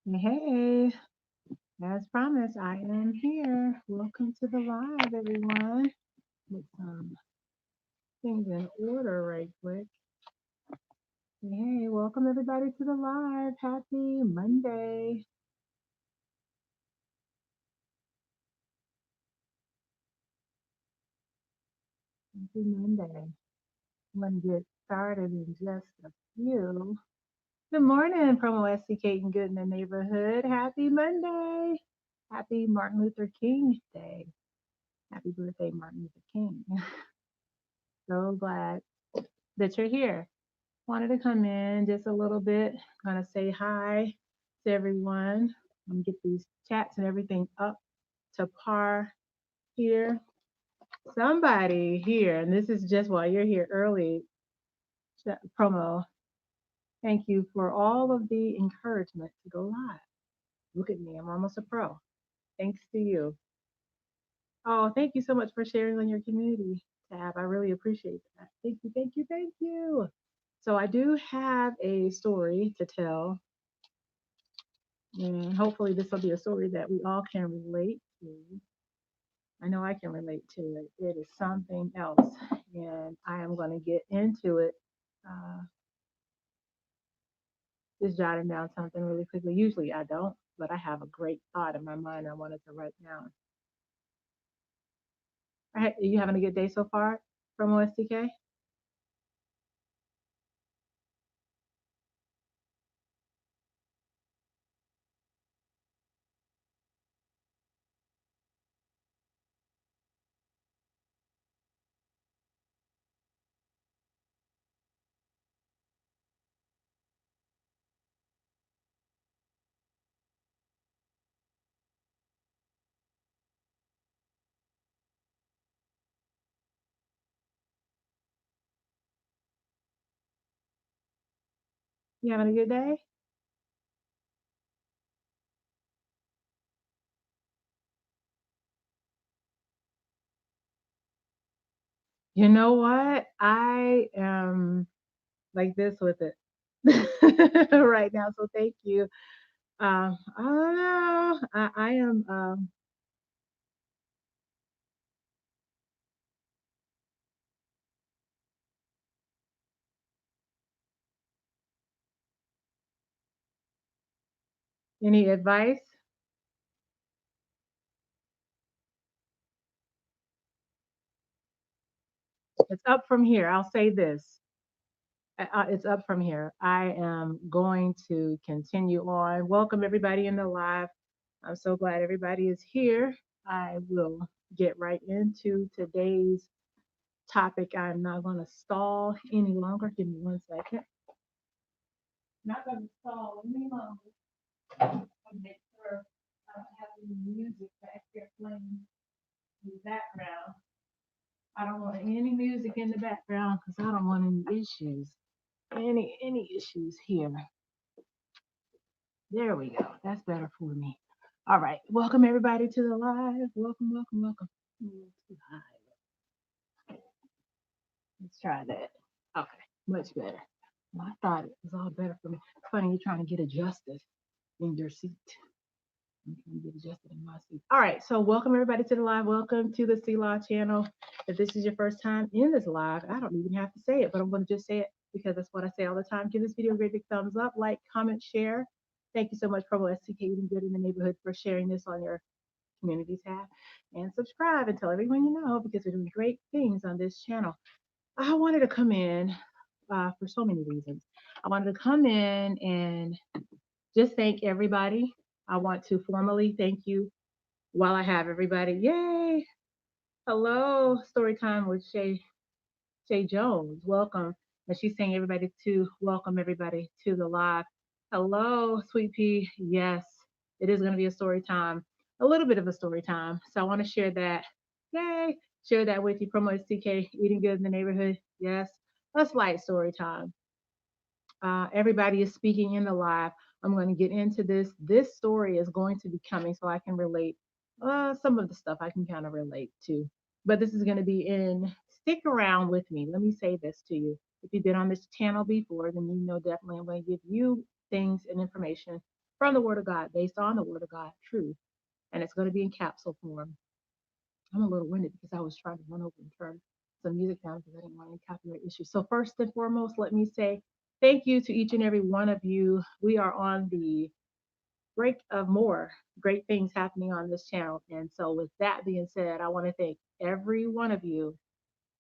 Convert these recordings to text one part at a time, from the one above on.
Hey, as promised, I am here. Welcome to the live, everyone. Get some things in order right quick. Hey, welcome everybody to the live. Happy Monday. Happy Monday. I'm going to get started in just a few. Good morning from OSC Kate and Good in the neighborhood. Happy Monday. Happy Martin Luther King Day. Happy birthday, Martin Luther King. So glad that you're here. Wanted to come in just a little bit. Gonna say hi to everyone. I'm gonna get these chats and everything up to par here. Somebody here, and this is just while you're here early promo. Thank you for all of the encouragement to go live. Look at me, I'm almost a pro. Thanks to you. Oh, thank you so much for sharing on your community tab. I really appreciate that. Thank you, thank you, thank you. So I do have a story to tell. And hopefully, this will be a story that we all can relate to. I know I can relate to it. It is something else, and I am going to get into it. Uh, just jotting down something really quickly. Usually, I don't, but I have a great thought in my mind I wanted to write down. All right, are you having a good day so far from OSTK? You having a good day? You know what? I am like this with it right now. So thank you. I don't know. I am. Any advice? It's up from here. I'll say this. It's up from here. I am going to continue on. Welcome everybody in the live. I'm so glad everybody is here. I will get right into today's topic. I'm not going to stall any longer. Give me 1 second. Not going to stall any longer. I'll make sure I don't have any music back there playing in the background. I don't want any music in the background because I don't want any issues. Any issues here. There we go. That's better for me. All right. Welcome everybody to the live. Welcome, welcome, welcome. Too high. Let's try that. Okay, much better. Well, I thought it was all better for me. It's funny you're trying to get adjusted in your seat. I'm trying to get adjusted in my seat. All right. So welcome everybody to the live. Welcome to the C Law channel. If this is your first time in this live, I don't even have to say it, but I'm going to just say it because that's what I say all the time. Give this video a great big thumbs up, like, comment, share. Thank you so much, Promo STK Eating Good in the Neighborhood, for sharing this on your community tab. And subscribe and tell everyone you know because we're doing great things on this channel. I wanted to come in for so many reasons. I wanted to come in and just thank everybody. I want to formally thank you while I have everybody. Yay! Hello, story time with Shay Jones. Welcome. And she's saying everybody to welcome everybody to the live. Hello, Sweet Pea. Yes, it is going to be a story time, a little bit of a story time. So I want to share that. Yay! Share that with you. Promo TK, eating good in the neighborhood. Yes, a slight story time. Everybody is speaking in the live. I'm going to get into this. This story is going to be coming so I can relate some of the stuff I can kind of relate to. But this is going to be in, stick around with me. Let me say this to you. If you've been on this channel before, then you know definitely I'm going to give you things and information from the Word of God, based on the Word of God, truth. And it's going to be in capsule form. I'm a little winded because I was trying to run over and turn some music down because I didn't want any copyright issues. So, first and foremost, let me say thank you to each and every one of you. We are on the break of more great things happening on this channel. And so, with that being said, I want to thank every one of you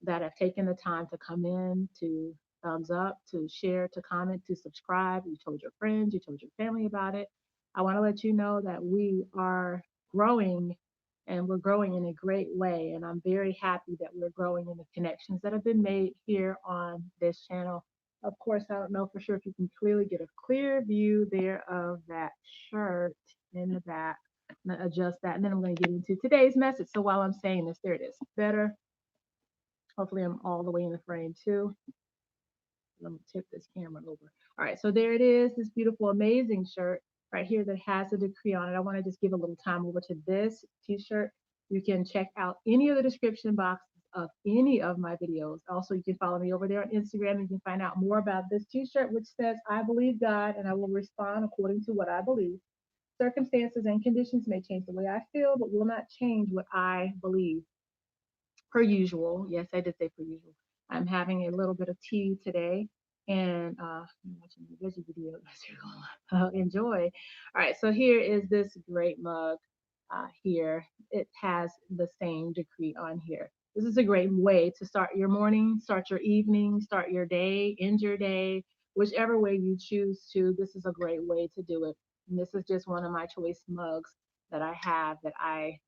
that have taken the time to come in, to thumbs up, to share, to comment, to subscribe. You told your friends, you told your family about it. I want to let you know that we are growing and we're growing in a great way. And I'm very happy that we're growing in the connections that have been made here on this channel. Of course, I don't know for sure if you can clearly get a clear view there of that shirt in the back. I'm going to adjust that and then I'm going to get into today's message. So while I'm saying this, there it is. Better. Hopefully I'm all the way in the frame too. Let me tip this camera over. All right, so there it is, this beautiful, amazing shirt right here that has a decree on it. I want to just give a little time over to this t-shirt. You can check out any of the description boxes of any of my videos. Also, you can follow me over there on Instagram and you can find out more about this t-shirt, which says, I believe God and I will respond according to what I believe. Circumstances and conditions may change the way I feel, but will not change what I believe. Per usual. Yes, I did say per usual. I'm having a little bit of tea today and I'm watching the veggie video. Enjoy. All right, so here is this great mug here. It has the same decree on here. This is a great way to start your morning, start your evening, start your day, end your day, whichever way you choose to. This is a great way to do it. And this is just one of my choice mugs that I have that I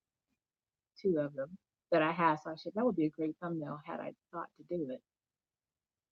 two of them that I have. So I should that would be a great thumbnail had I thought to do it.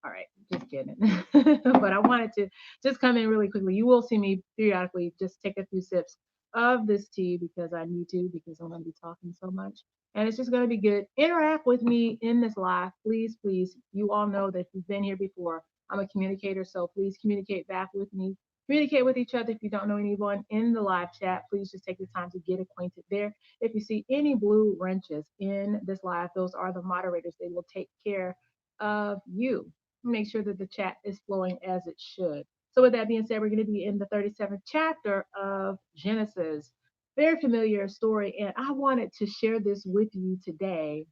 All right, just kidding. But I wanted to just come in really quickly. You will see me periodically just take a few sips of this tea because I need to, because I'm going to be talking so much. And it's just going to be good. Interact with me in this live. Please, please. You all know that you've been here before. I'm a communicator, so please communicate back with me. Communicate with each other. If you don't know anyone in the live chat, please just take the time to get acquainted there. If you see any blue wrenches in this live, those are the moderators. They will take care of you. Make sure that the chat is flowing as it should. So with that being said, we're going to be in the 37th chapter of Genesis. Very familiar story, and I wanted to share this with you today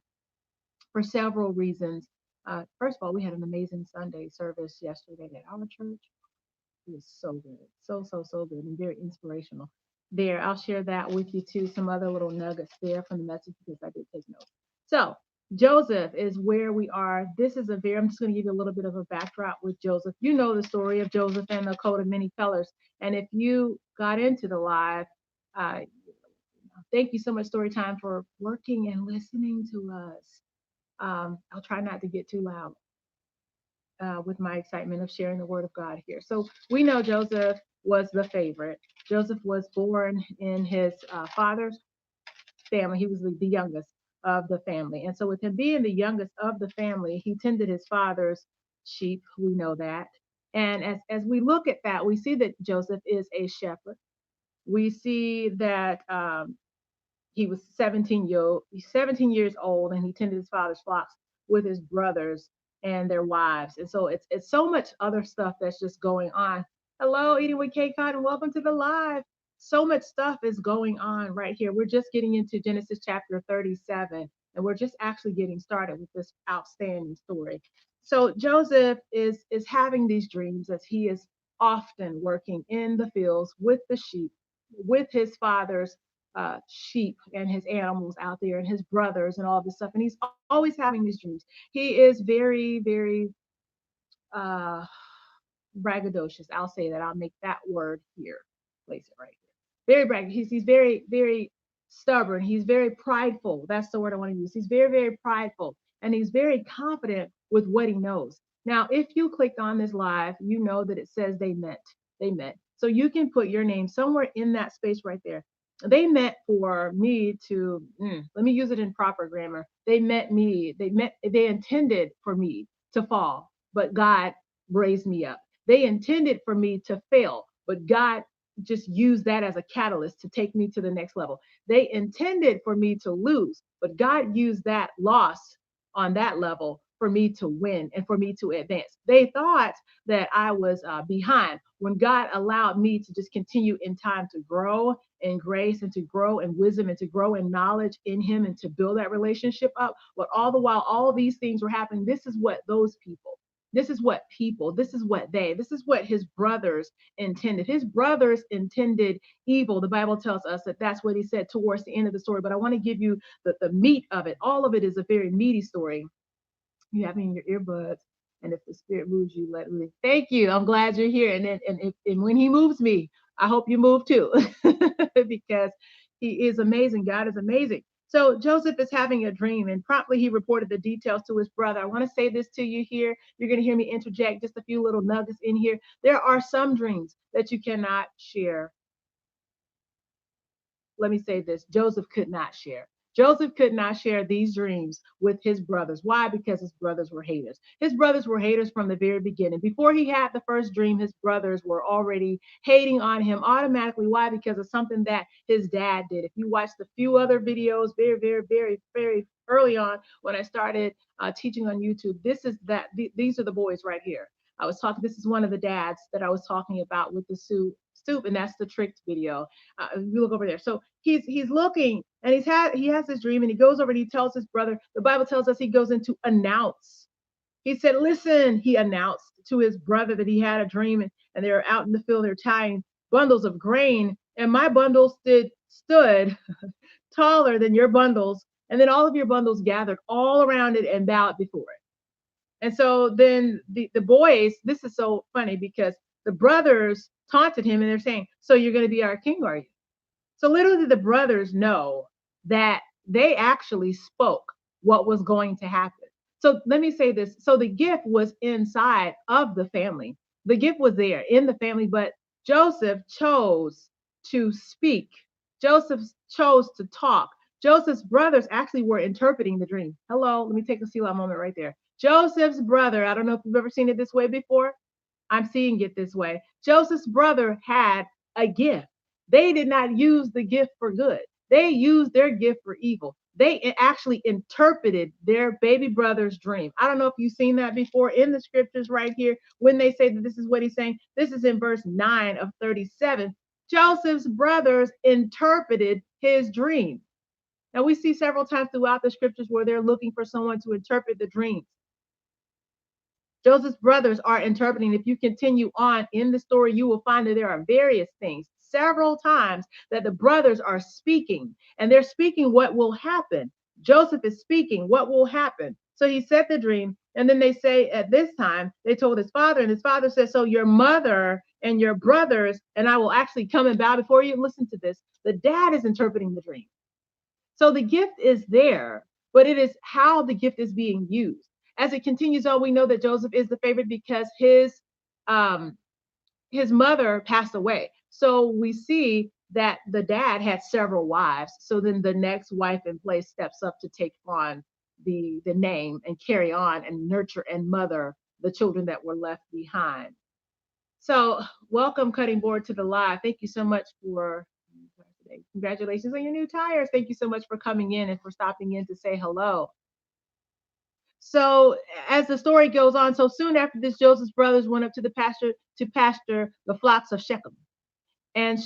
for several reasons. First of all, we had an amazing Sunday service yesterday at our church. It was so good. So good and very inspirational. There, I'll share that with you too. Some other little nuggets there from the message because I did take notes. So, Joseph is where we are. This is I'm just going to give you a little bit of a backdrop with Joseph. You know the story of Joseph and the coat of many colors. And if you got into the live, uh, thank you so much, Storytime, for working and listening to us. I'll try not to get too loud with my excitement of sharing the word of God here. So we know Joseph was the favorite. Joseph was born in his father's family. He was the youngest of the family. And so with him being the youngest of the family, he tended his father's sheep. We know that. And as we look at that, we see that Joseph is a shepherd. We see that he was 17 years old and he tended his father's flocks with his brothers and their wives. And so it's so much other stuff that's just going on. Hello, Eating with K Cotton, welcome to the live. So much stuff is going on right here. We're just getting into Genesis chapter 37, and we're just actually getting started with this outstanding story. So Joseph is having these dreams as he is often working in the fields with the sheep, with his father's sheep and his animals out there and his brothers and all this stuff. And he's always having these dreams. He is very, very uh, braggadocious. I'll say that. I'll make that word here. Place it right here. Very braggadocious. He's very, very stubborn. He's very prideful. That's the word I want to use. He's very, very prideful. And he's very confident with what he knows. Now, if you click on this live, you know that it says they met. They met. So you can put your name somewhere in that space right there. They met for me to, let me use it in proper grammar. They intended for me to fall, but God raised me up. They intended for me to fail, but God just used that as a catalyst to take me to the next level. They intended for me to lose, but God used that loss on that level for me to win and for me to advance. They thought that I was behind when God allowed me to just continue in time to grow in grace and to grow in wisdom and to grow in knowledge in Him and to build that relationship up. But all the while, all these things were happening. This is what those people, this is what people, this is what his brothers intended. His brothers intended evil. The Bible tells us that that's what he said towards the end of the story. But I want to give you the meat of it. All of it is a very meaty story. You have me in your earbuds. And if the spirit moves you, let me. Thank you. I'm glad you're here. And when he moves me, I hope you move too, because he is amazing. God is amazing. So Joseph is having a dream, and promptly he reported the details to his brother. I want to say this to you here. You're going to hear me interject just a few little nuggets in here. There are some dreams that you cannot share. Let me say this, Joseph could not share. Joseph could not share these dreams with his brothers. Why? Because his brothers were haters. His brothers were haters from the very beginning. Before he had the first dream, his brothers were already hating on him automatically. Why? Because of something that his dad did. If you watched a few other videos very early on when I started teaching on YouTube, these are the boys right here. I was talking, this is one of the dads that I was talking about with the soup, and that's the tricked video. You look over there. So he's looking, and he has this dream, and he goes over and he tells his brother. The Bible tells us he goes in to announce. He said, "Listen," he announced to his brother that he had a dream, and they were out in the field. They're tying bundles of grain, and my bundle stood taller than your bundles, and then all of your bundles gathered all around it and bowed before it. And so then the boys, this is so funny because the brothers taunted him and they're saying, "So you're going to be our king, are you?" So little did the brothers know that they actually spoke what was going to happen. So let me say this. So the gift was inside of the family. The gift was there in the family, but Joseph chose to speak. Joseph chose to talk. Joseph's brothers actually were interpreting the dream. Hello, let me take a Selah moment right there. Joseph's brother, I don't know if you've ever seen it this way before. I'm seeing it this way. Joseph's brother had a gift. They did not use the gift for good. They used their gift for evil. They actually interpreted their baby brother's dream. I don't know if you've seen that before in the scriptures right here when they say that this is what he's saying. This is in verse 9 of 37. Joseph's brothers interpreted his dream. Now we see several times throughout the scriptures where they're looking for someone to interpret the dreams. Joseph's brothers are interpreting. If you continue on in the story, you will find that there are various things, several times that the brothers are speaking, and they're speaking what will happen. Joseph is speaking what will happen. So he said the dream, and then they say at this time, they told his father, and his father says, "So your mother and your brothers, and I will actually come and bow before you." Listen to this. The dad is interpreting the dream. So the gift is there, but it is how the gift is being used. As it continues on, we know that Joseph is the favorite because um, his mother passed away. So we see that the dad had several wives. So then the next wife in place steps up to take on the name and carry on and nurture and mother the children that were left behind. So welcome, Cutting Board, to the live. Thank you so much for congratulations on your new tires. Thank you so much for coming in and for stopping in to say hello. So as the story goes on, so soon after this, Joseph's brothers went up to the pasture to pasture the flocks of Shechem. And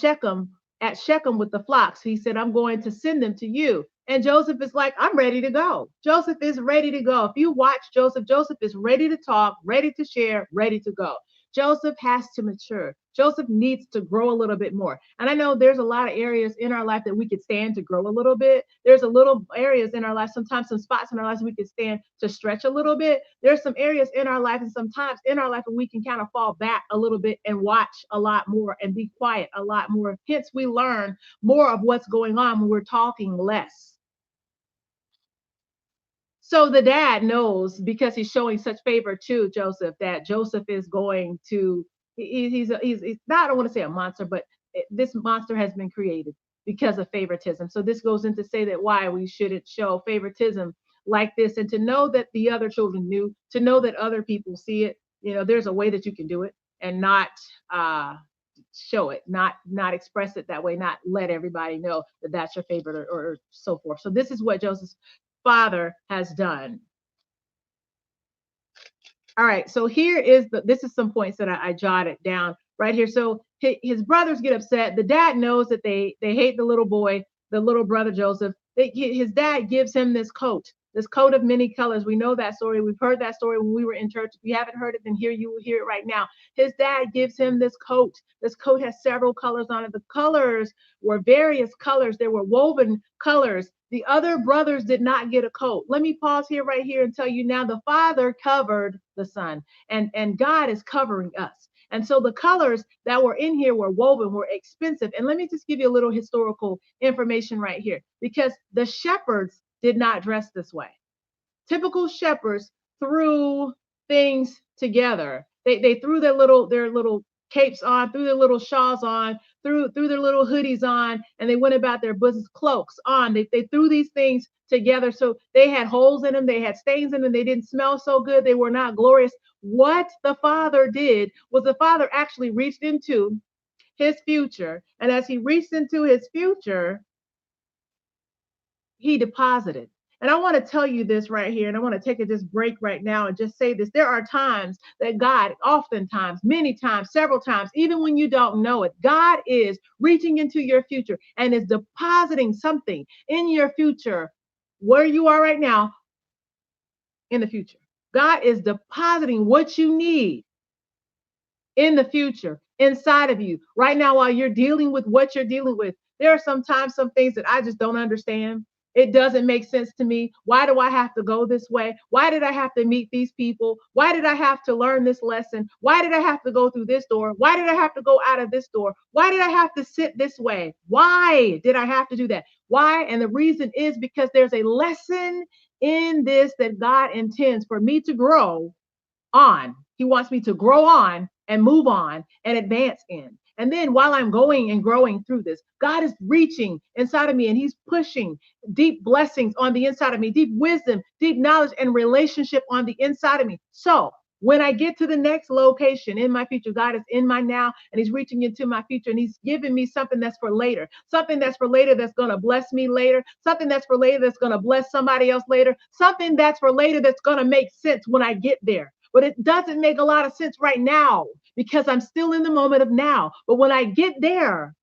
at Shechem with the flocks, he said, "I'm going to send them to you." And Joseph is like, "I'm ready to go." Joseph is ready to go. If you watch Joseph, Joseph is ready to talk, ready to share, ready to go. Joseph has to mature. Joseph needs to grow a little bit more. And I know there's a lot of areas in our life that we could stand to grow a little bit. There's a little areas in our life, sometimes some spots in our lives we could stand to stretch a little bit. There's some areas in our life and sometimes in our life where we can kind of fall back a little bit and watch a lot more and be quiet a lot more. Hence, we learn more of what's going on when we're talking less. So the dad knows because he's showing such favor to Joseph that Joseph is going to, he's not, I don't want to say a monster, but this monster has been created because of favoritism. So this goes in to say that why we shouldn't show favoritism like this, and to know that the other children knew, to know that other people see it. There's a way that you can do it and not show it, not express it that way, not let everybody know that that's your favorite, or so forth. So this is what Joseph's father has done. All right, so here is this is some points that I jotted down right here. So his brothers get upset. The dad knows that they hate the little boy, the little brother Joseph. His dad gives him this coat of many colors. We know that story. We've heard that story when we were in church. If you haven't heard it, then here you will hear it right now. His dad gives him this coat. This coat has several colors on it. The colors were various colors. There were woven colors. The other brothers did not get a coat. Let me pause here right here and tell you now the Father covered the Son, and God is covering us. And so the colors that were in here were woven, were expensive. And let me just give you a little historical information right here, because the shepherds did not dress this way. Typical shepherds threw things together. They threw their little capes on, threw their little shawls on, threw their little hoodies on, and they went about their business, cloaks on. They threw these things together. So they had holes in them, they had stains in them, they didn't smell so good, they were not glorious. What the Father did was the Father actually reached into his future. And as he reached into his future, he deposited. And I want to tell you this right here, and I want to take this break right now and just say this. There are times that God, oftentimes, many times, several times, even when you don't know it, God is reaching into your future and is depositing something in your future where you are right now in the future. God is depositing what you need in the future inside of you right now while you're dealing with what you're dealing with. There are sometimes some things that I just don't understand. It doesn't make sense to me. Why do I have to go this way? Why did I have to meet these people? Why did I have to learn this lesson? Why did I have to go through this door? Why did I have to go out of this door? Why did I have to sit this way? Why did I have to do that? Why? And the reason is because there's a lesson in this that God intends for me to grow on. He wants me to grow on and move on and advance in. And then while I'm going and growing through this, God is reaching inside of me and he's pushing deep blessings on the inside of me, deep wisdom, deep knowledge and relationship on the inside of me. So when I get to the next location in my future, God is in my now and he's reaching into my future and he's giving me something that's for later, something that's for later that's going to bless me later, something that's for later that's going to bless somebody else later, something that's for later that's going to make sense when I get there. But it doesn't make a lot of sense right now because I'm still in the moment of now. But when I get there,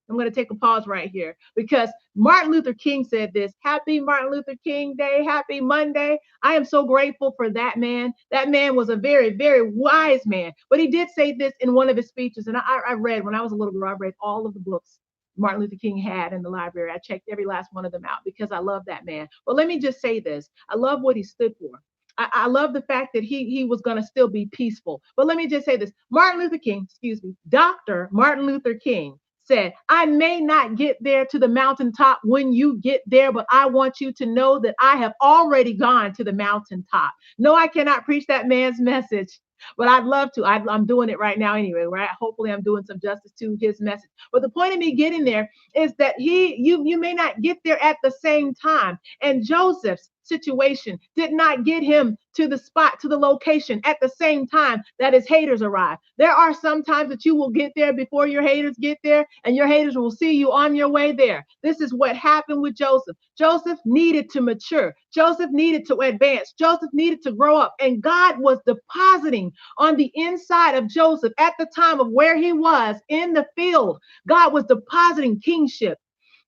I'm going to take a pause right here because Martin Luther King said this. Happy Martin Luther King Day. Happy Monday. I am so grateful for that man. That man was a very, very wise man. But he did say this in one of his speeches. And I read, when I was a little girl, I read all of the books Martin Luther King had in the library. I checked every last one of them out because I love that man. But let me just say this. I love what he stood for. I love the fact that he was going to still be peaceful. But let me just say this. Martin Luther King, excuse me, Dr. Martin Luther King said, I may not get there to the mountaintop when you get there, but I want you to know that I have already gone to the mountaintop. No, I cannot preach that man's message, but I'd love to. I'm doing it right now anyway, right? Hopefully I'm doing some justice to his message. But the point of me getting there is that you may not get there at the same time. And Joseph's situation did not get him to the spot, to the location at the same time that his haters arrive. There are some times that you will get there before your haters get there, and your haters will see you on your way there. This is what happened with Joseph. Joseph needed to mature. Joseph needed to advance. Joseph needed to grow up. And God was depositing on the inside of Joseph at the time of where he was in the field. God was depositing kingship.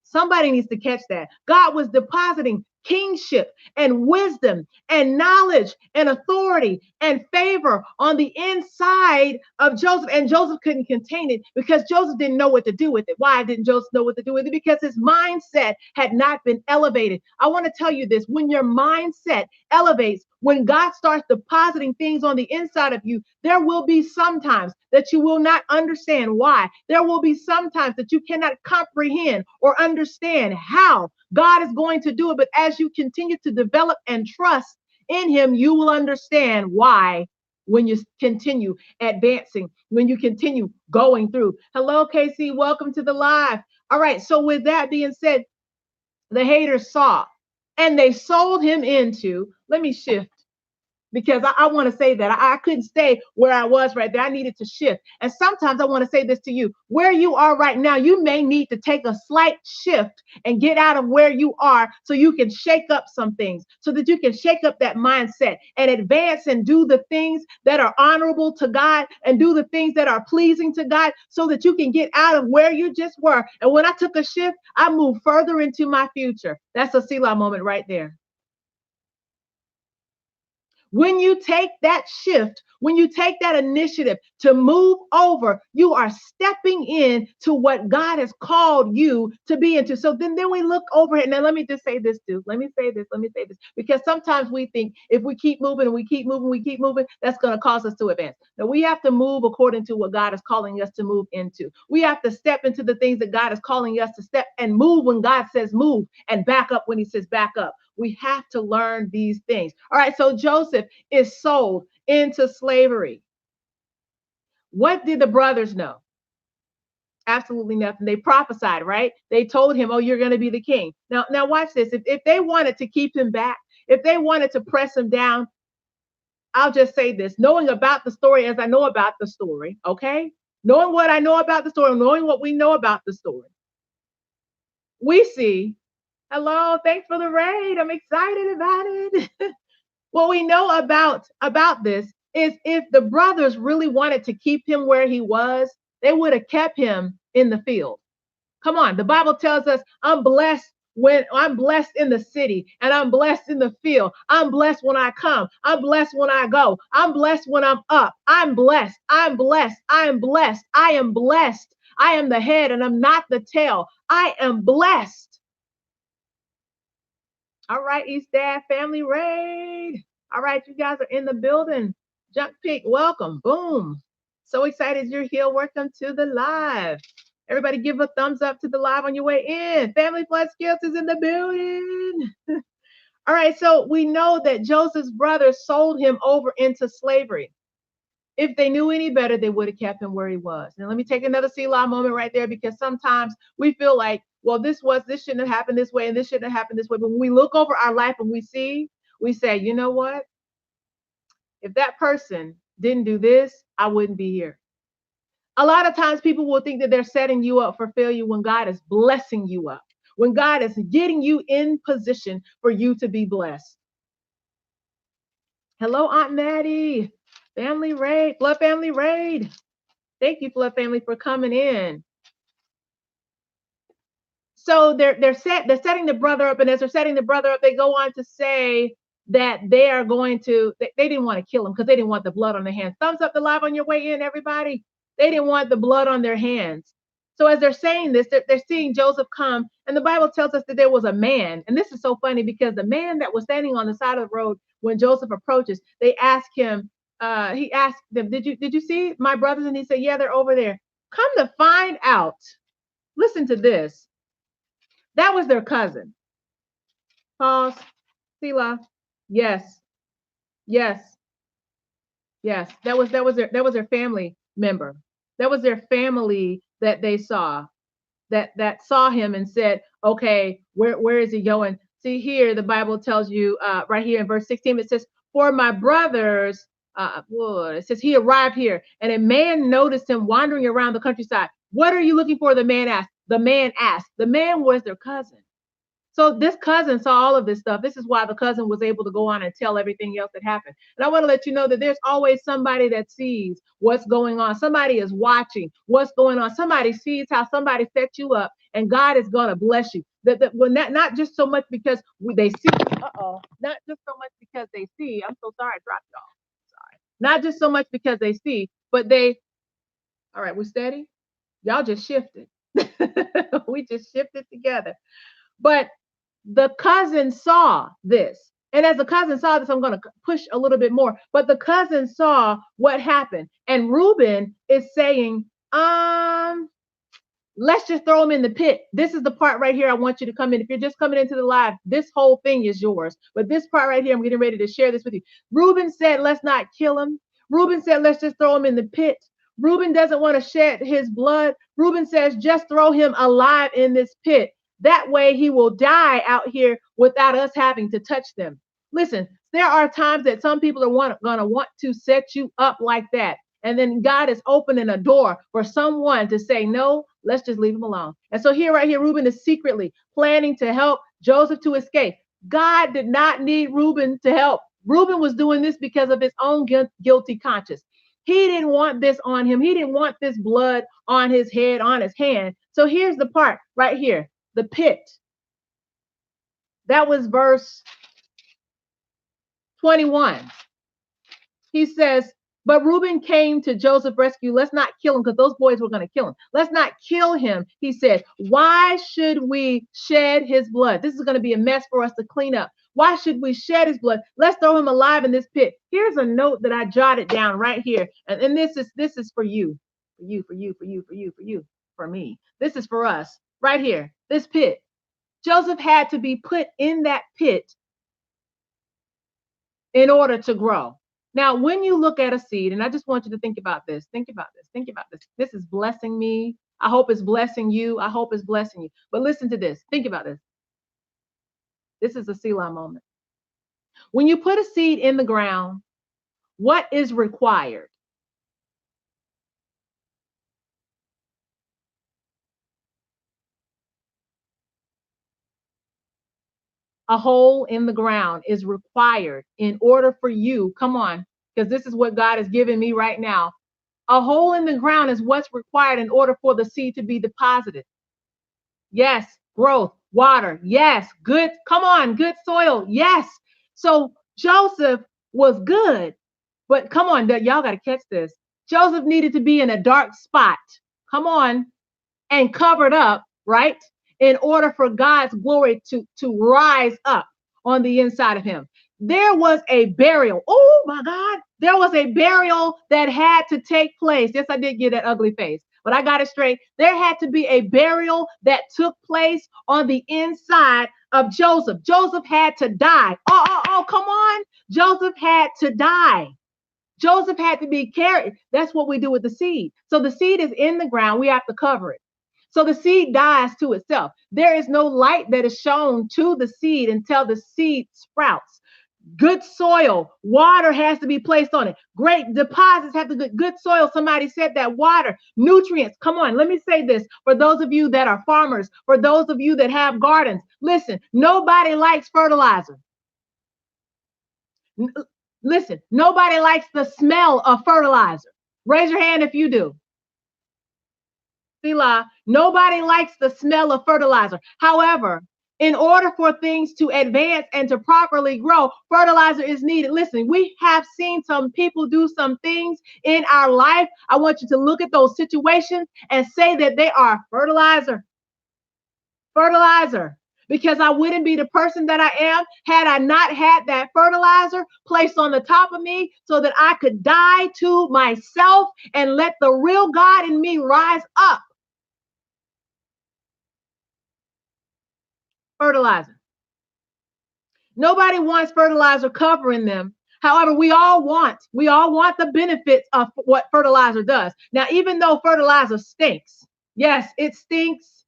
Somebody needs to catch that. God was depositing kingship and wisdom and knowledge and authority and favor on the inside of Joseph. And Joseph couldn't contain it because Joseph didn't know what to do with it. Why didn't Joseph know what to do with it? Because his mindset had not been elevated. I want to tell you this. When your mindset elevates, when God starts depositing things on the inside of you, there will be sometimes that you will not understand why. There will be sometimes that you cannot comprehend or understand how God is going to do it. But as you continue to develop and trust in him, you will understand why when you continue advancing, when you continue going through. Hello, Casey. Welcome to the live. All right. So with that being said, the haters saw and they sold him into, let me shift. because I want to say that I couldn't stay where I was right there. I needed to shift. And sometimes I want to say this to you, where you are right now, you may need to take a slight shift and get out of where you are so you can shake up some things, so that you can shake up that mindset and advance and do the things that are honorable to God and do the things that are pleasing to God, so that you can get out of where you just were. And when I took a shift, I moved further into my future. That's a Selah moment right there. When you take that shift, when you take that initiative to move over, you are stepping in to what God has called you to be into. So then we look over it. Now, let me just say this too. Let me say this, because sometimes we think if we keep moving and we keep moving, we keep moving, that's going to cause us to advance. Now, we have to move according to what God is calling us to move into. We have to step into the things that God is calling us to step and move when God says move, and back up when he says back up. We have to learn these things. All right. So Joseph is sold into slavery. What did the brothers know? Absolutely nothing. They prophesied, right? They told him, oh, you're going to be the king. Now watch this. If they wanted to keep him back, if they wanted to press him down, I'll just say this, knowing about the story as I know about the story, okay? Knowing what I know about the story, knowing what we know about the story, we see, hello, thanks for the raid. I'm excited about it. What we know about this is, if the brothers really wanted to keep him where he was, they would have kept him in the field. Come on, the Bible tells us, I'm blessed in the city, and I'm blessed in the field. I'm blessed when I come. I'm blessed when I go. I'm blessed when I'm up. I'm blessed. I'm blessed. I am blessed. I am blessed. I am the head and I'm not the tail. I am blessed. All right, East Dad family raid. All right, you guys are in the building. Junk Peak, welcome. Boom. So excited you're here. Welcome to the live. Everybody give a thumbs up to the live on your way in. Family Plus Skills is in the building. All right, so we know that Joseph's brothers sold him over into slavery. If they knew any better, they would have kept him where he was. Now, let me take another Selah moment right there, because sometimes we feel like, well, this shouldn't have happened this way, and this shouldn't have happened this way. But when we look over our life and we say, you know what? If that person didn't do this, I wouldn't be here. A lot of times people will think that they're setting you up for failure when God is blessing you up, when God is getting you in position for you to be blessed. Hello, Aunt Maddie. Family raid, Blood Family raid. Thank you, Blood Family, for coming in. So they're setting the brother up, and as they're setting the brother up, they go on to say that they are going to. They didn't want to kill him because they didn't want the blood on their hands. Thumbs up the live on your way in, everybody. They didn't want the blood on their hands. So as they're saying this, they're seeing Joseph come, and the Bible tells us that there was a man, and this is so funny because the man that was standing on the side of the road when Joseph approaches, they ask him. He asked them, "Did you see my brothers?" And he said, "Yeah, they're over there." Come to find out, listen to this. That was their cousin. Pause. Selah. Yes. Yes. Yes. That was their family member. That was their family that they saw. That saw him and said, okay, where is he going? See here, the Bible tells you right here in verse 16, it says, for my brothers, it says he arrived here, and a man noticed him wandering around the countryside. What are you looking for? The man asked. The man asked. The man was their cousin. So this cousin saw all of this stuff. This is why the cousin was able to go on and tell everything else that happened. And I want to let you know that there's always somebody that sees what's going on. Somebody is watching what's going on. Somebody sees how somebody set you up, and God is going to bless you. Well, not just so much because they see. Not just so much because they see. I'm so sorry, I dropped y'all. Sorry. Not just so much because they see, but they. All right, we're steady. Y'all just shifted. We just shifted together. But the cousin saw this. And as the cousin saw this, I'm going to push a little bit more. But the cousin saw what happened. And Reuben is saying, let's just throw him in the pit. This is the part right here I want you to come in. If you're just coming into the live, this whole thing is yours. But this part right here, I'm getting ready to share this with you. Reuben said, let's not kill him. Reuben said, let's just throw him in the pit. Reuben doesn't want to shed his blood. Reuben says, just throw him alive in this pit. That way he will die out here without us having to touch them. Listen, There are times that some people are going to want to set you up like that. And then God is opening a door for someone to say, no, let's just leave him alone. And so here, right here, Reuben is secretly planning to help Joseph to escape. God did not need Reuben to help. Reuben was doing this because of his own guilty conscience. He didn't want this on him. He didn't want this blood on his head, on his hand. So here's the part right here, the pit. That was verse 21. He says, but Reuben came to Joseph's rescue. Let's not kill him, because those boys were going to kill him. Let's not kill him. He said, why should we shed his blood? This is going to be a mess for us to clean up. Why should we shed his blood? Let's throw him alive in this pit. Here's a note that I jotted down right here. And this is for you, for me. This is for us right here, this pit. Joseph had to be put in that pit in order to grow. Now, when you look at a seed, and I just want you to think about this, think about this, think about this. This is blessing me. I hope it's blessing you. I hope it's blessing you. But listen to this. Think about this. This is a Selah moment. When you put a seed in the ground, what is required? A hole in the ground is required in order for you, come on, because this is what God is giving me right now. A hole in the ground is what's required in order for the seed to be deposited. Yes, growth, water. Yes, good. Come on, good soil. Yes. So Joseph was good, but come on, y'all got to catch this. Joseph needed to be in a dark spot. Come on, and covered up, right? In order for God's glory to rise up on the inside of him. There was a burial. Oh my God. There was a burial that had to take place. Yes, I did get that ugly face, but I got it straight. There had to be a burial that took place on the inside of Joseph. Joseph had to die. Oh, come on. Joseph had to die. Joseph had to be carried. That's what we do with the seed. So the seed is in the ground. We have to cover it. So the seed dies to itself. There is no light that is shown to the seed until the seed sprouts. Good soil, water has to be placed on it. Great deposits have to be good soil. Somebody said that water, nutrients. Come on, let me say this for those of you that are farmers, for those of you that have gardens. Listen, nobody likes fertilizer. Listen, nobody likes the smell of fertilizer. Raise your hand if you do. Selah, nobody likes the smell of fertilizer. However, in order for things to advance and to properly grow, fertilizer is needed. Listen, we have seen some people do some things in our life. I want you to look at those situations and say that they are fertilizer. Fertilizer. Because I wouldn't be the person that I am had I not had that fertilizer placed on the top of me so that I could die to myself and let the real God in me rise up. Fertilizer. Nobody wants fertilizer covering them. However, we all want the benefits of what fertilizer does. Now, even though fertilizer stinks, yes, it stinks.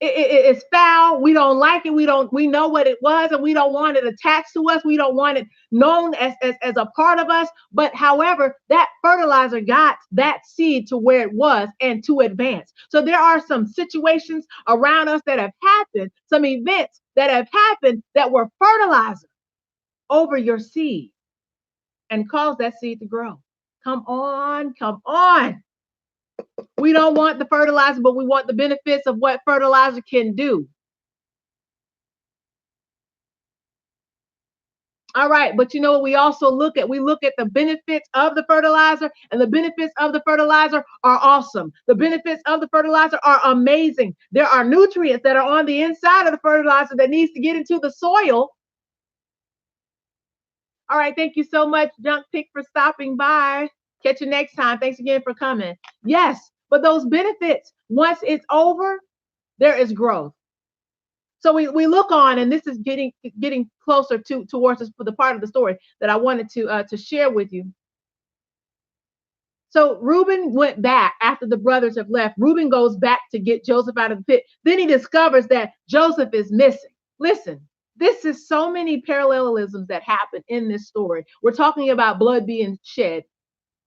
It's foul. We don't like it. We know what it was, and we don't want it attached to us. We don't want it known as a part of us. But however, that fertilizer got that seed to where it was and to advance. So there are some situations around us that have happened, some events that have happened that were fertilizer over your seed and caused that seed to grow. Come on, come on. We don't want the fertilizer, but we want the benefits of what fertilizer can do. All right, but you know what we also look at? We look at the benefits of the fertilizer, and the benefits of the fertilizer are awesome. The benefits of the fertilizer are amazing. There are nutrients that are on the inside of the fertilizer that needs to get into the soil. All right, thank you so much, Junk Pick, for stopping by. Catch you next time. Thanks again for coming. Yes, but those benefits, once it's over, there is growth. So we look on, and this is getting closer towards us for the part of the story that I wanted to share with you. So Reuben went back after the brothers have left. Reuben goes back to get Joseph out of the pit. Then he discovers that Joseph is missing. Listen, This is so many parallelisms that happen in this story. We're talking about blood being shed,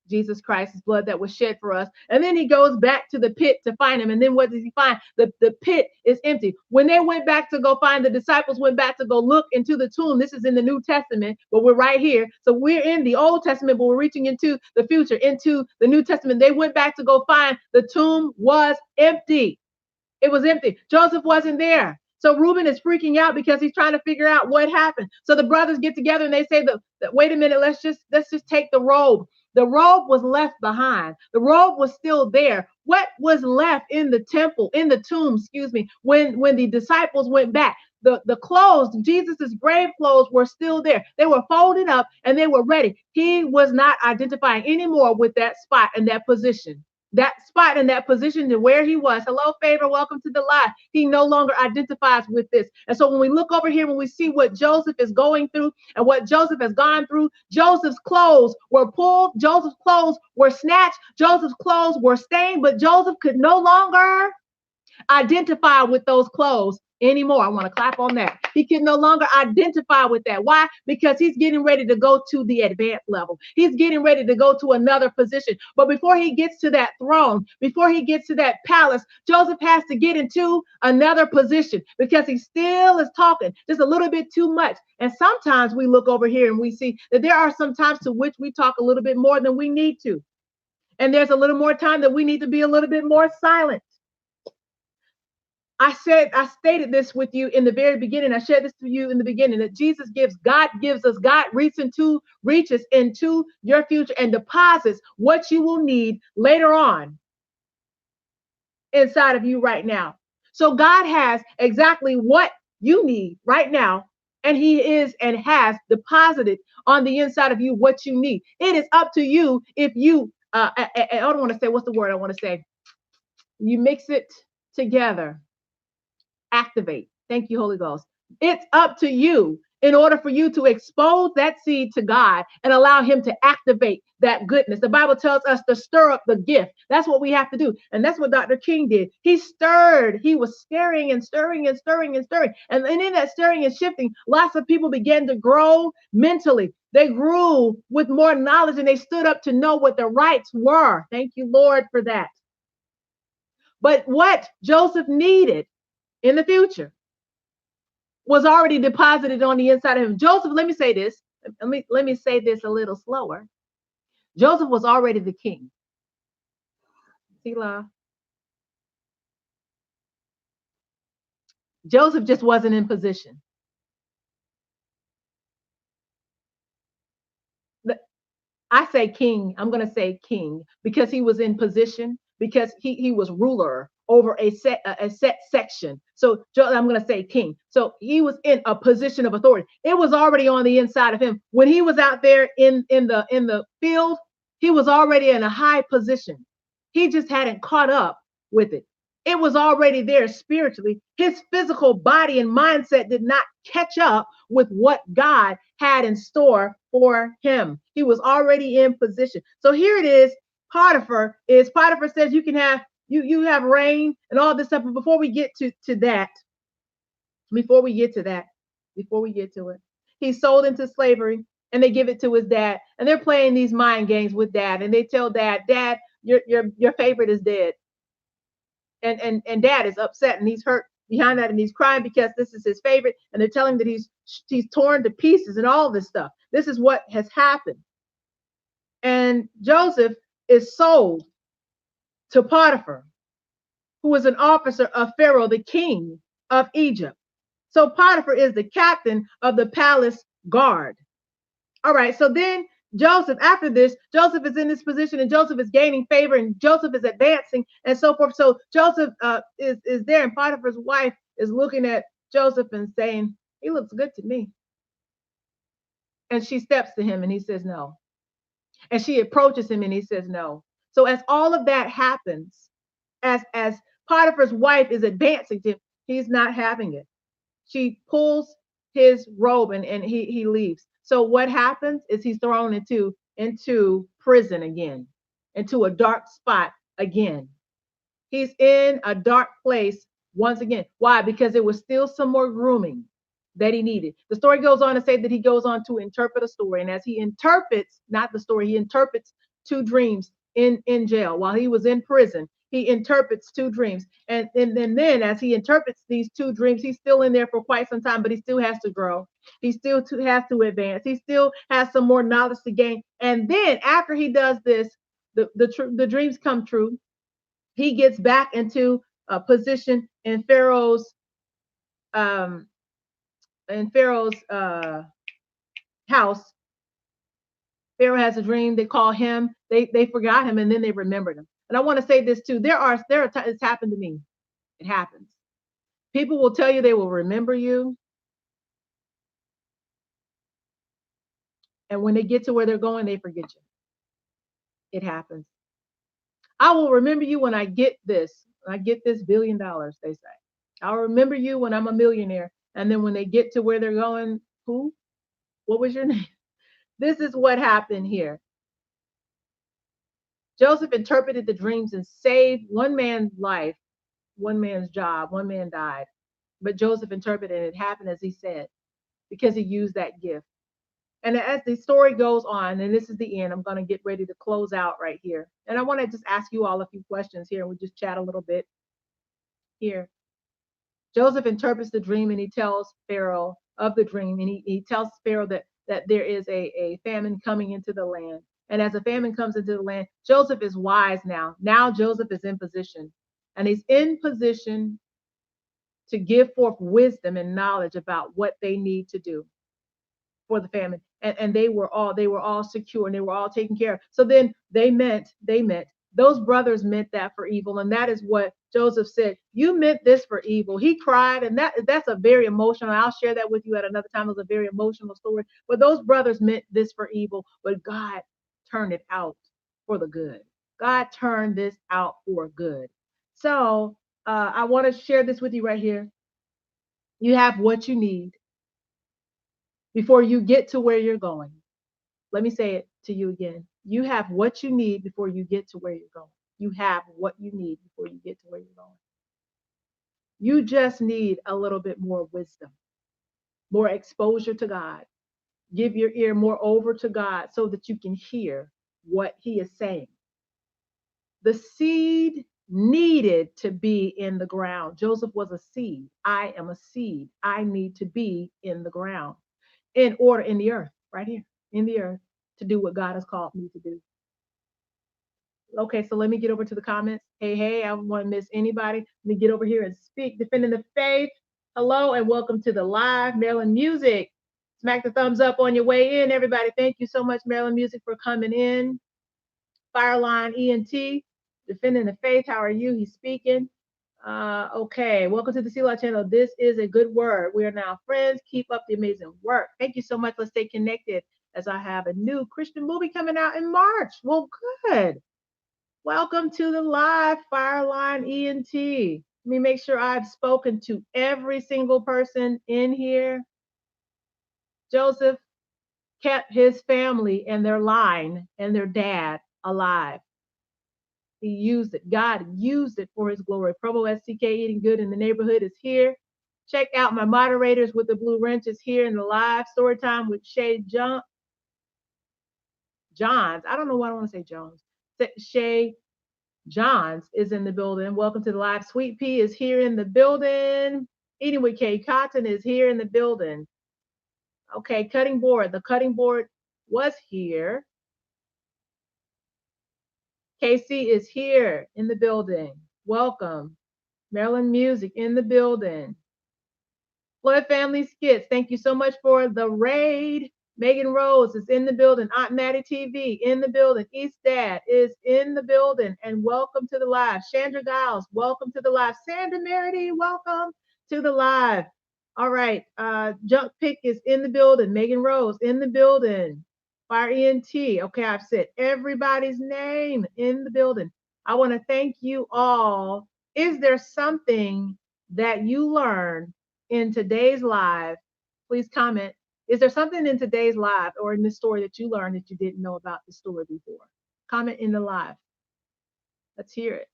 Jesus Christ's blood that was shed for us. And then he goes back to the pit to find him. And then what does he find? The pit is empty. When they went back to go find, the disciples went back to go look into the tomb. This is in the New Testament, but we're right here. So we're in the Old Testament, but we're reaching into the future, into the New Testament. They went back to go find the tomb was empty. It was empty. Joseph wasn't there. So Reuben is freaking out because he's trying to figure out what happened. So the brothers get together and they say, wait a minute, let's just take the robe. The robe was left behind. The robe was still there. What was left in the temple, in the tomb, excuse me, when the disciples went back? The clothes, Jesus's grave clothes were still there. They were folded up and they were ready. He was not identifying anymore with that spot and that position. That spot and that position to where he was. Hello, Favor. Welcome to the live. He no longer identifies with this. And so when we look over here, when we see what Joseph is going through and what Joseph has gone through, Joseph's clothes were pulled. Joseph's clothes were snatched. Joseph's clothes were stained, but Joseph could no longer identify with those clothes anymore. I want to clap on that. He can no longer identify with that. Why? Because he's getting ready to go to the advanced level. He's getting ready to go to another position. But before he gets to that throne, before he gets to that palace, Joseph has to get into another position because he still is talking just a little bit too much. And sometimes we look over here and we see that there are some times to which we talk a little bit more than we need to. And there's a little more time that we need to be a little bit more silent. I stated this with you in the very beginning. I shared this to you in the beginning that God gives us, God reaches into your future and deposits what you will need later on inside of you right now. So God has exactly what you need right now. And he is and has deposited on the inside of you what you need. It is up to you if you, I don't want to say, what's the word I want to say? You mix it together. Activate. Thank you, Holy Ghost. It's up to you in order for you to expose that seed to God and allow him to activate that goodness. The Bible tells us to stir up the gift. That's what we have to do. And that's what Dr. King did. He stirred. He was stirring and stirring and stirring and stirring. And in that stirring and shifting, lots of people began to grow mentally. They grew with more knowledge and they stood up to know what their rights were. Thank you, Lord, for that. But what Joseph needed in the future was already deposited on the inside of him. Joseph, let me say this. Let me say this a little slower. Joseph was already the king. Selah. Joseph just wasn't in position. I say king. I'm going to say king because he was in position, because he was ruler over a set section. So I'm going to say king. So he was in a position of authority. It was already on the inside of him. When he was out there in the field, he was already in a high position. He just hadn't caught up with it. It was already there spiritually. His physical body and mindset did not catch up with what God had in store for him. He was already in position. So here it is. Potiphar says you can have you have rain and all this stuff. But before we get to it, he's sold into slavery and they give it to his dad. And they're playing these mind games with dad. And they tell dad, your favorite is dead. And dad is upset and he's hurt behind that and he's crying because this is his favorite. And they're telling him that he's torn to pieces and all this stuff. This is what has happened. And Joseph is sold to Potiphar, who is an officer of Pharaoh, the king of Egypt. So Potiphar is the captain of the palace guard. All right, so then Joseph, after this, Joseph is in this position and Joseph is gaining favor and Joseph is advancing and so forth. So Joseph is there and Potiphar's wife is looking at Joseph and saying, he looks good to me. And she steps to him and he says no. And she approaches him and he says no. So as all of that happens, as Potiphar's wife is advancing to him, he's not having it. She pulls his robe and he leaves. So what happens is he's thrown into prison again, into a dark spot again. He's in a dark place once again. Why? Because there was still some more grooming that he needed. The story goes on to say that he goes on to interpret a story. And as he interprets, not the story, he interprets two dreams in jail while he was in prison. He interprets two dreams. And then as he interprets these two dreams, he's still in there for quite some time, but he still has to grow. He still has to advance. He still has some more knowledge to gain. And then after he does this, the dreams come true. He gets back into a position um, in Pharaoh's house. Pharaoh has a dream. They call him. They forgot him, and then they remembered him. And I want to say this too. There are times it's happened to me. It happens. People will tell you they will remember you, and when they get to where they're going, they forget you. It happens. I will remember you when I get this. When I get this $1 billion, they say. I'll remember you when I'm a millionaire. And then when they get to where they're going, who? What was your name? This is what happened here. Joseph interpreted the dreams and saved one man's life, one man's job, one man died. But Joseph interpreted it happened as he said, because he used that gift. And as the story goes on, and this is the end, I'm going to get ready to close out right here. And I want to just ask you all a few questions here. We just chat a little bit here. Joseph interprets the dream and he tells Pharaoh of the dream. And he tells Pharaoh that there is a famine coming into the land. And as a famine comes into the land, Joseph is wise now. Now Joseph is in position. And he's in position to give forth wisdom and knowledge about what they need to do for the famine. And they were all secure and they were all taken care of. So then they meant those brothers meant that for evil. And that is what Joseph said. You meant this for evil. He cried, and that's a very emotional. I'll share that with you at another time. It was a very emotional story. But those brothers meant this for evil, but God turned it out for the good. God turned this out for good. So I want to share this with you right here. You have what you need before you get to where you're going. Let me say it to you again. You have what you need before you get to where you're going. You have what you need before you get to where you're going. You just need a little bit more wisdom, more exposure to God. Give your ear more over to God so that you can hear what He is saying. The seed needed to be in the ground. Joseph was a seed. I am a seed. I need to be in the ground, in order, in the earth, right here, in the earth, to do what God has called me to do. Okay, so let me get over to the comments. Hey, hey, I don't want to miss anybody. Let me get over here and speak. Defending the faith. Hello and welcome to the live Maryland Music. Smack the thumbs up on your way in, everybody. Thank you so much, Maryland Music, for coming in. Fireline ENT, defending the faith. How are you? He's speaking. Okay, welcome to the CLI channel. This is a good word. We are now friends. Keep up the amazing work. Thank you so much. Let's stay connected as I have a new Christian movie coming out in March. Well, good. Welcome to the live Fireline ENT. Let me make sure I've spoken to every single person in here. Joseph kept his family and their line and their dad alive. He used it. God used it for his glory. Provo STK Eating Good in the Neighborhood is here. Check out my moderators with the blue wrenches here in the live story time with Shay Johns. I don't know why I want to say Jones. Shay Johns is in the building. Welcome to the live. Sweet Pea is here in the building. Eating with Kay Cotton is here in the building. Okay, cutting board. The cutting board was here. Casey is here in the building. Welcome. Maryland Music in the building. Floyd Family Skits, thank you so much for the raid. Megan Rose is in the building. Aunt Maddie TV in the building. East Dad is in the building. And welcome to the live. Chandra Giles, welcome to the live. Sandra Merity, welcome to the live. All right. Junk Pick is in the building. Megan Rose in the building. Fire ENT. Okay, I've said everybody's name in the building. I want to thank you all. Is there something that you learned in today's live? Please comment. Is there something in today's live or in this story that you learned that you didn't know about the story before? Comment in the live. Let's hear it.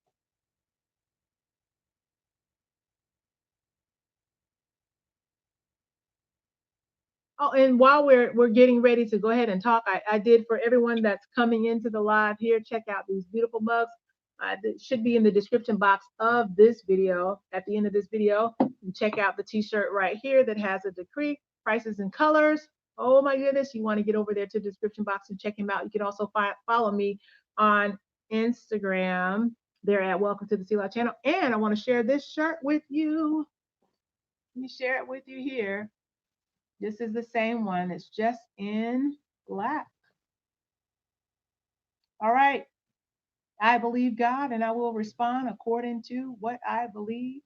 Oh, and while we're getting ready to go ahead and talk, I did for everyone that's coming into the live here, check out these beautiful mugs. That should be in the description box of this video. At the end of this video, you check out the t-shirt right here that has a decree, prices and colors. Oh my goodness, you want to get over there to the description box and check him out. You can also follow me on Instagram. They're at Welcome to the Sea Life channel. And I want to share this shirt with you. Let me share it with you here. This is the same one. It's just in black. All right. I believe God and I will respond according to what I believe.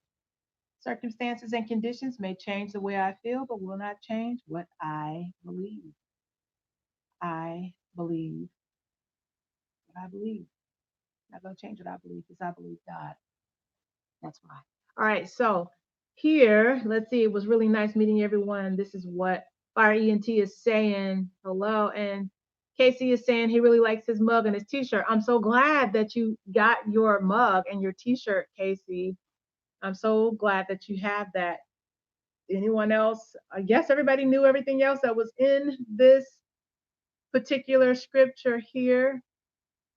Circumstances and conditions may change the way I feel, but will not change what I believe. I believe what I believe. Not going to change what I believe because I believe God. That's why. All right. So here, let's see. It was really nice meeting everyone. This is what Fire ENT is saying. Hello. And Casey is saying he really likes his mug and his t-shirt. I'm so glad that you got your mug and your t-shirt, Casey. I'm so glad that you have that. Anyone else? I guess everybody knew everything else that was in this particular scripture here.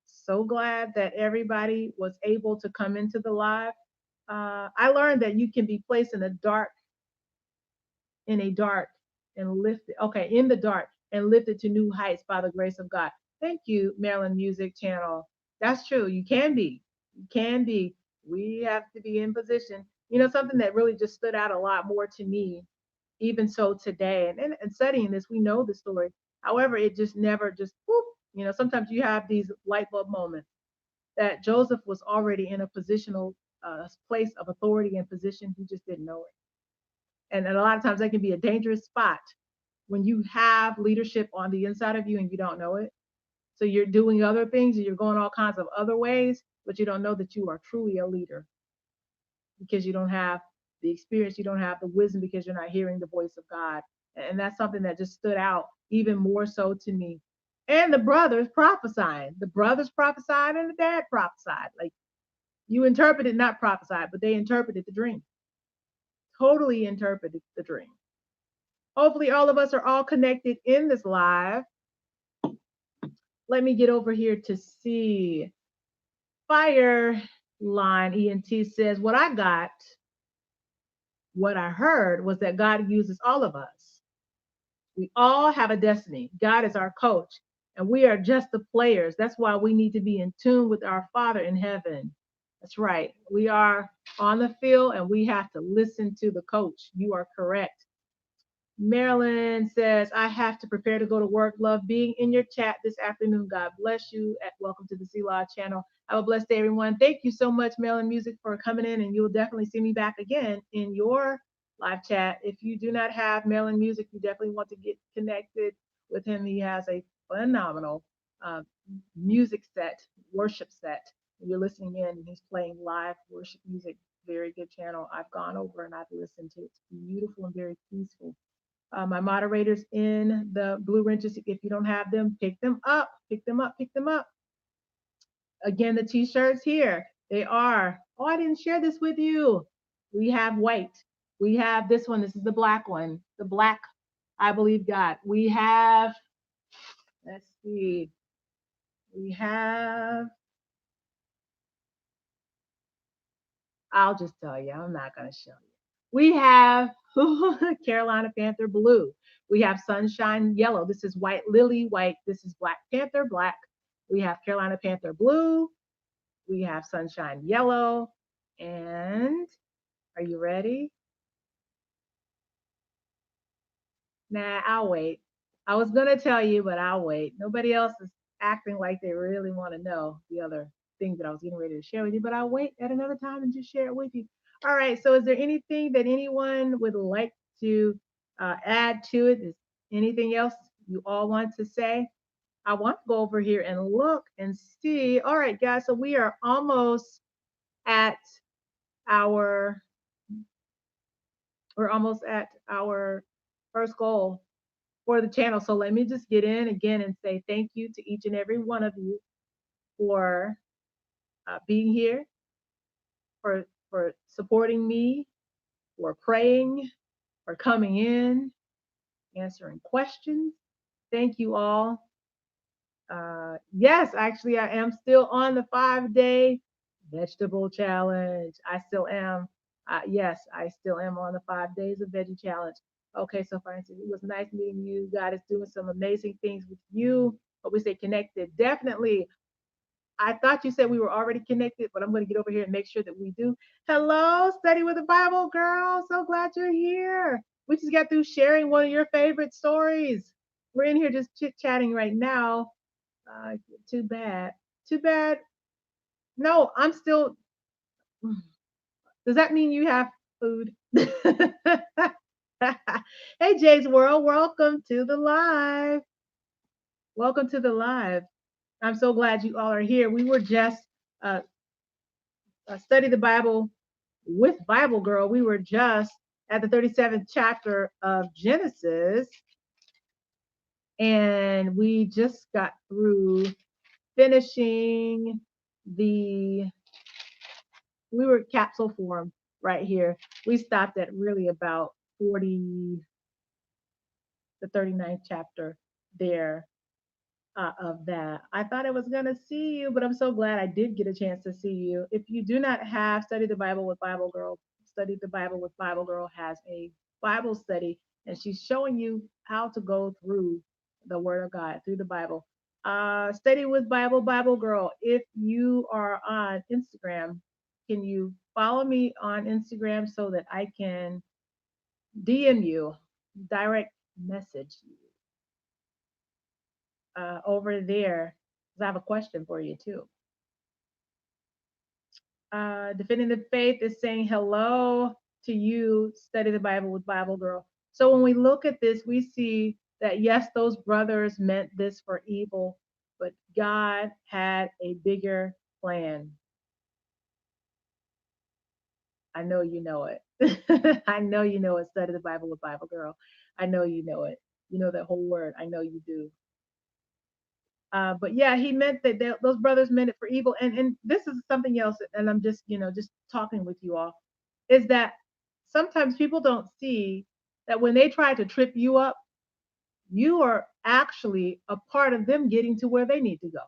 So glad that everybody was able to come into the live. I learned that you can be placed in a dark and lifted, okay, in the dark and lifted to new heights by the grace of God. Thank you, Maryland Music Channel. That's true. You can be. You can be. We have to be in position. You know, something that really just stood out a lot more to me, even so today, and studying this, we know the story. However, it just never just, whoop, you know, sometimes you have these light bulb moments that Joseph was already in a positional place of authority and position. He just didn't know it. And a lot of times that can be a dangerous spot when you have leadership on the inside of you and you don't know it. So you're doing other things and you're going all kinds of other ways, but you don't know that you are truly a leader because you don't have the experience, you don't have the wisdom because you're not hearing the voice of God. And that's something that just stood out even more so to me. And the brothers prophesying. The brothers prophesied and the dad prophesied. Like you interpreted, not prophesied, but they interpreted the dream. Totally interpreted the dream. Hopefully all of us are all connected in this live. Let me get over here to see. Fire line ENT says, what I heard was that God uses all of us. We all have a destiny. God is our coach, and we are just the players. That's why we need to be in tune with our Father in heaven. That's right. We are on the field, and we have to listen to the coach. You are correct. Marilyn says, I have to prepare to go to work. Love being in your chat this afternoon. God bless you. Welcome to the C Law channel. Have a blessed day, everyone. Thank you so much, Marilyn Music, for coming in, and you'll definitely see me back again in your live chat. If you do not have Marilyn Music, you definitely want to get connected with him. He has a phenomenal music set, worship set. You're listening in, and he's playing live worship music. Very good channel. I've gone over and I've listened to it. It's beautiful and very peaceful. My moderators in the blue wrenches, if you don't have them, pick them up, pick them up, pick them up. Again, the t-shirts here, they are, oh, I didn't share this with you. We have white. We have this one. This is the black one. The black, I believe God. We have, let's see. We have, I'll just tell you, I'm not going to show you. We have Carolina Panther blue. We have sunshine yellow. This is white lily white. This is Black Panther black. We have Carolina Panther blue. We have sunshine yellow. And are you ready? Nah, I'll wait. I was going to tell you, but I'll wait. Nobody else is acting like they really want to know the other thing that I was getting ready to share with you, but I'll wait at another time and just share it with you. All right. So is there anything that anyone would like to add to it? Is anything else you all want to say? I want to go over here and look and see. All right, guys. So we are almost at our, we're almost at our first goal for the channel. So let me just get in again and say thank you to each and every one of you for being here, for supporting me, for praying, for coming in. answering questions. Thank you all. Yes, actually, I am still on the 5 day vegetable challenge. I still am. Yes, I still am on the 5 days of veggie challenge. Okay, so Francis, it was nice meeting you. God is doing some amazing things with you. But we stay connected. Definitely. I thought you said we were already connected, but I'm going to get over here and make sure that we do. Hello, Study with the Bible girl. So glad you're here. We just got through sharing one of your favorite stories. We're in here just chit chatting right now. Uh, Too bad. Too bad. No, I'm still. Does that mean you have food? Hey, Jay's World. Welcome to the live. Welcome to the live. I'm so glad you all are here. We were just uh, study the Bible with Bible Girl. We were just at the 37th chapter of Genesis, and we just got through finishing the we were capsule form right here. We stopped at really about 40, the 39th chapter there of that. I thought I was going to see you, but I'm so glad I did get a chance to see you. If you do not have Study the Bible with Bible Girl, Study the Bible with Bible Girl has a Bible study, and she's showing you how to go through the Word of God, through the Bible. Study with Bible Girl. If you are on Instagram, can you follow me on Instagram so that I can DM you, direct message you over there? 'Cause I have a question for you too. Defending the Faith is saying hello to you. Study the Bible with Bible Girl. So when we look at this, we see that yes, those brothers meant this for evil, but God had a bigger plan. I know you know it. I know you know it. Study the Bible with Bible Girl. I know you know it. You know that whole word. I know you do. But yeah, he meant that those brothers meant it for evil. And this is something else. And I'm just just talking with you all. Is that sometimes people don't see that when they try to trip you up, you are actually a part of them getting to where they need to go.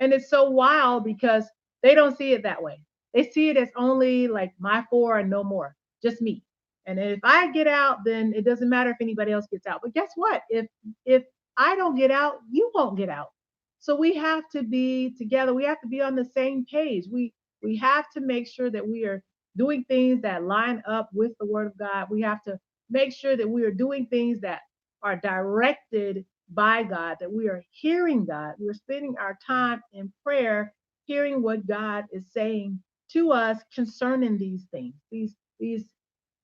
And it's so wild because they don't see it that way. They see it as only like my four and no more, just me. And if I get out, then it doesn't matter if anybody else gets out. But guess what? If I don't get out, you won't get out. So we have to be together. We have to be on the same page. We have to make sure that we are doing things that line up with the word of God. We have to make sure that we are doing things that are directed by God, that we are hearing God. We're spending our time in prayer, hearing what God is saying to us concerning these things, these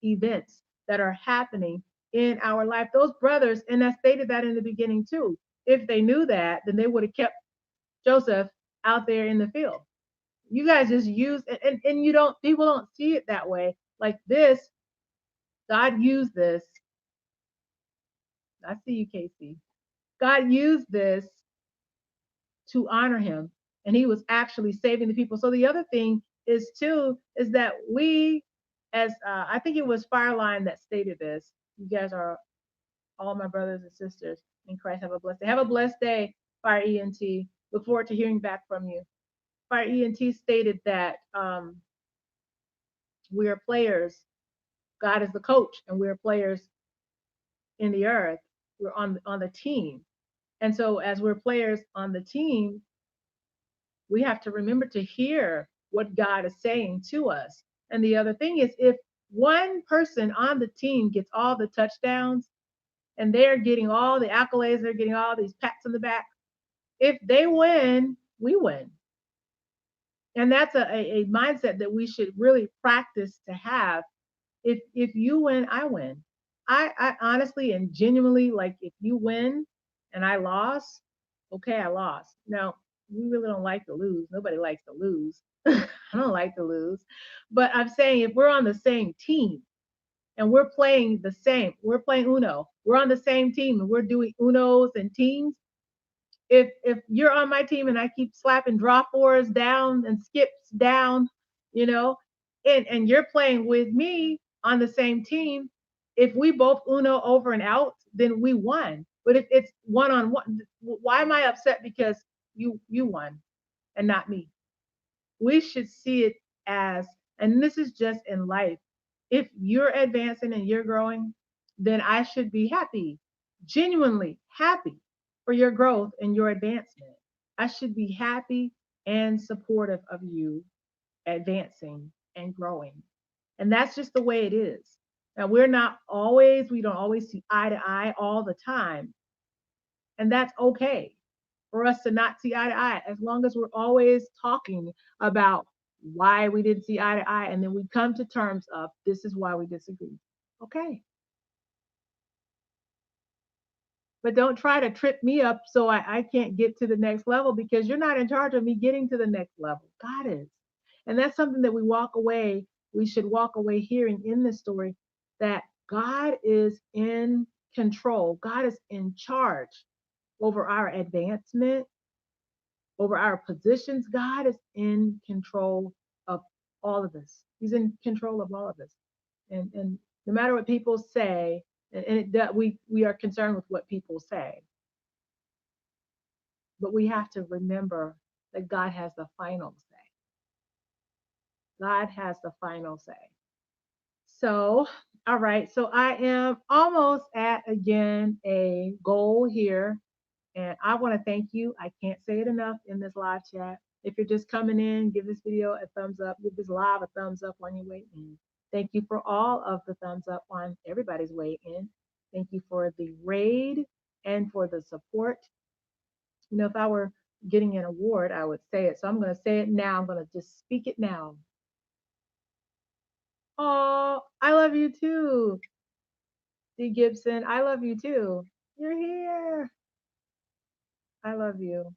events that are happening in our life. Those brothers, and I stated that in the beginning too. If they knew that, then they would have kept Joseph out there in the field. You guys just use and you don't people don't see it that way. Like this, God used this. I see you, Casey. God used this to honor him, and he was actually saving the people. So the other thing is too is that we, as I think it was Fireline that stated this. You guys are all my brothers and sisters in Christ. Have a blessed day. Have a blessed day, Fire ENT. Look forward to hearing back from you. Fire ENT stated that we are players. God is the coach, and we're players in the earth. We're on the team, and so as we're players on the team, we have to remember to hear what God is saying to us. And the other thing is, if one person on the team gets all the touchdowns and they're getting all the accolades, they're getting all these pats on the back, if they win, we win. And that's a mindset that we should really practice to have. If you win, I win. I honestly and genuinely like if you win and I lost, okay, I lost. Now we really don't like to lose. Nobody likes to lose. I don't like to lose. But I'm saying if we're on the same team and we're playing the same, we're playing Uno, we're on the same team and we're doing Unos and teams, if you're on my team and I keep slapping draw fours down and skips down, you know, and you're playing with me on the same team, if we both Uno over and out, then we won. But if it's one on one, why am I upset because you won and not me? We should see it as, and this is just in life. If you're advancing and you're growing, then I should be happy, genuinely happy for your growth and your advancement. I should be happy and supportive of you advancing and growing. And that's just the way it is. Now, we don't always see eye to eye all the time. And that's okay for us to not see eye to eye, as long as we're always talking about why we didn't see eye to eye. And then we come to terms of this is why we disagree. Okay. But don't try to trip me up so I can't get to the next level, because you're not in charge of me getting to the next level. God is. And that's something that we should walk away hearing in this story, that God is in control. God is in charge over our advancement, over our positions. God is in control of all of this. He's in control of all of this. And no matter what people say, that we are concerned with what people say, but we have to remember that God has the final say. God has the final say. So, all right. So I am almost at again a goal here. And I want to thank you. I can't say it enough in this live chat. If you're just coming in, give this video a thumbs up. Give this live a thumbs up on your way in. Thank you for all of the thumbs up on everybody's way in. Thank you for the raid and for the support. You know, if I were getting an award, I would say it. So I'm going to say it now. I'm going to just speak it now. Oh, I love you too, D. Gibson. I love you too. You're here. I love you.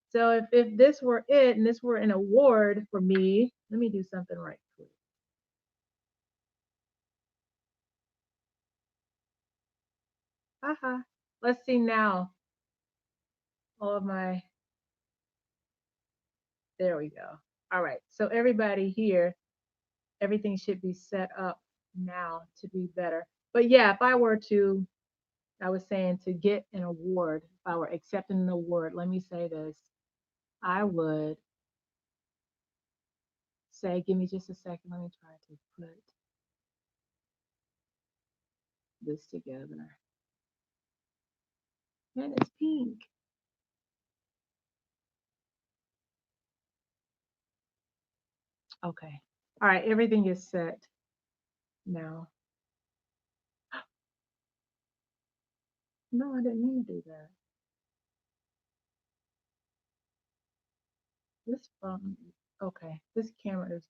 So if this were it and this were an award for me, let me do something right quick. Haha. Let's see now. All of my, there we go. All right. So everybody here, everything should be set up now to be better. But yeah, if I were to, I was saying to get an award, if I were accepting an award, let me say this. I would say, give me just a second. Let me try to put this together. And it's pink. Okay. All right. Everything is set now. No, I didn't mean to do that. This phone, okay. This camera is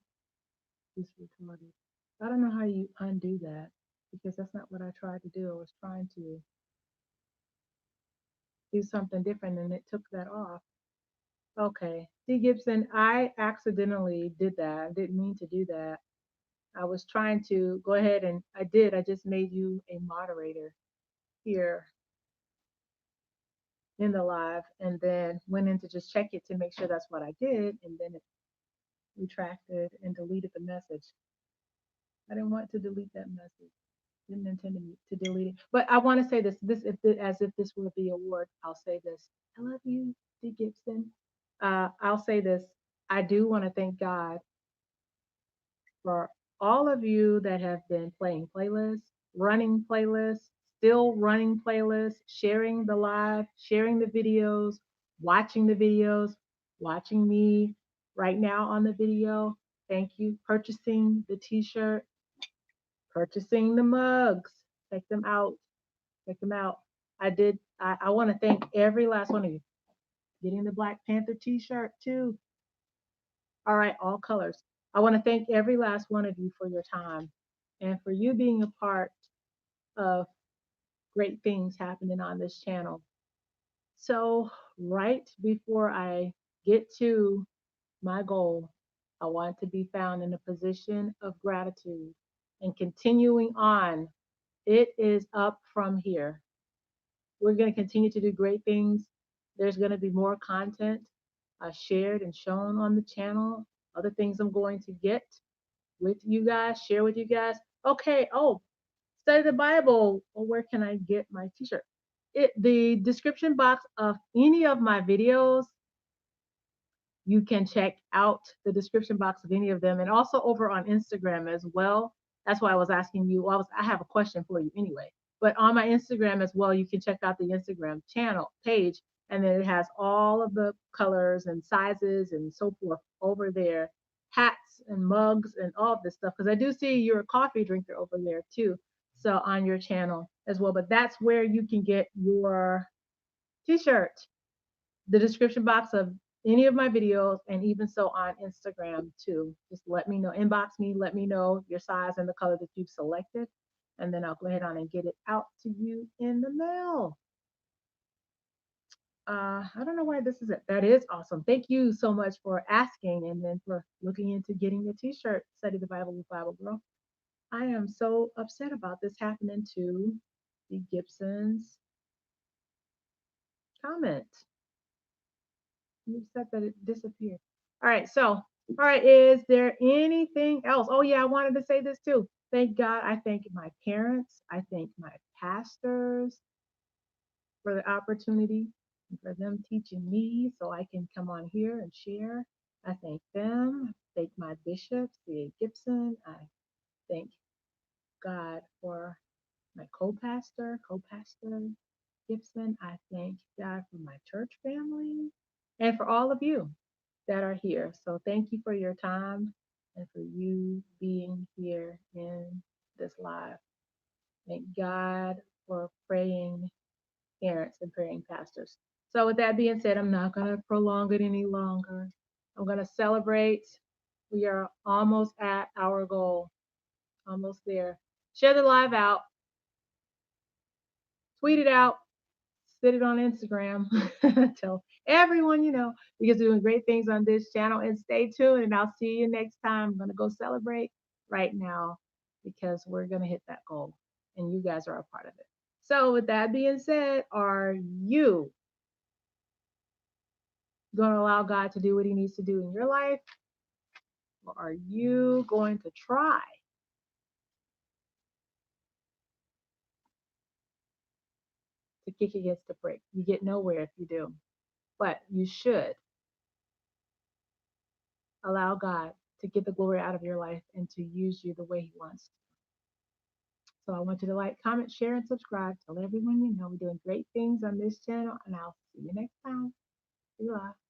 recorded. I don't know how you undo that, because that's not what I tried to do. I was trying to do something different and it took that off. Okay. D. Gibson, I accidentally did that. I didn't mean to do that. I was trying to go ahead and I did. I just made you a moderator here in the live and then went in to just check it to make sure that's what I did. And then it retracted and deleted the message. I didn't want to delete that message. Didn't intend to delete it. But I want to say this. As if this were the award. I'll say this. I love you, D. Gibson. I'll say this. I do want to thank God for all of you that have been playing playlists, running playlists, still running playlists, sharing the live, sharing the videos, watching me right now on the video. Thank you. Purchasing the t-shirt, purchasing the mugs. Check them out. Check them out. I want to thank every last one of you. Getting the Black Panther t-shirt too. All right, all colors. I want to thank every last one of you for your time and for you being a part of great things happening on this channel. So, right before I get to my goal, I want to be found in a position of gratitude and continuing on. It is up from here. We're going to continue to do great things. There's going to be more content shared and shown on the channel. Other things I'm going to get with you guys, share with you guys. Okay. Oh, Study the Bible. Well, where can I get my t-shirt? The description box of any of my videos, you can check out the description box of any of them, and also over on Instagram as well. That's why I was asking you. I have a question for you anyway. But on my Instagram as well, you can check out the Instagram channel page, and then it has all of the colors and sizes and so forth over there, hats and mugs and all of this stuff. Because I do see you're a coffee drinker over there too, so on your channel as well. But that's where you can get your T-shirt, the description box of any of my videos, and even so on Instagram too. Just let me know, inbox me, let me know your size and the color that you've selected, and then I'll go ahead on and get it out to you in the mail. I don't know why this is it. That is awesome. Thank you so much for asking and then for looking into getting your t-shirt, Study the Bible with Bible Girl. I am so upset about this happening to the Gibson's comment. You said that it disappeared. All right. So, all right. Is there anything else? Oh, yeah. I wanted to say this too. Thank God. I thank my parents. I thank my pastors for the opportunity and for them teaching me so I can come on here and share. I thank them. I thank my bishop, C.A. Gibson. I thank God for my co-pastor Gibson. I thank God for my church family and for all of you that are here. So thank you for your time and for you being here in this live. Thank God for praying parents and praying pastors. So with that being said, I'm not going to prolong it any longer. I'm going to celebrate. We are almost at our goal, almost there. Share the live out, tweet it out, sit it on Instagram, tell everyone you know, because we're doing great things on this channel. And stay tuned, and I'll see you next time. I'm going to go celebrate right now because we're going to hit that goal, and you guys are a part of it. So, with that being said, are you going to allow God to do what He needs to do in your life, or are you going to try to kick against the prick? You get nowhere if you do, but you should allow God to get the glory out of your life and to use you the way He wants. So I want you to like, comment, share, and subscribe. Tell everyone you know we're doing great things on this channel, and I'll see you next time. See you live.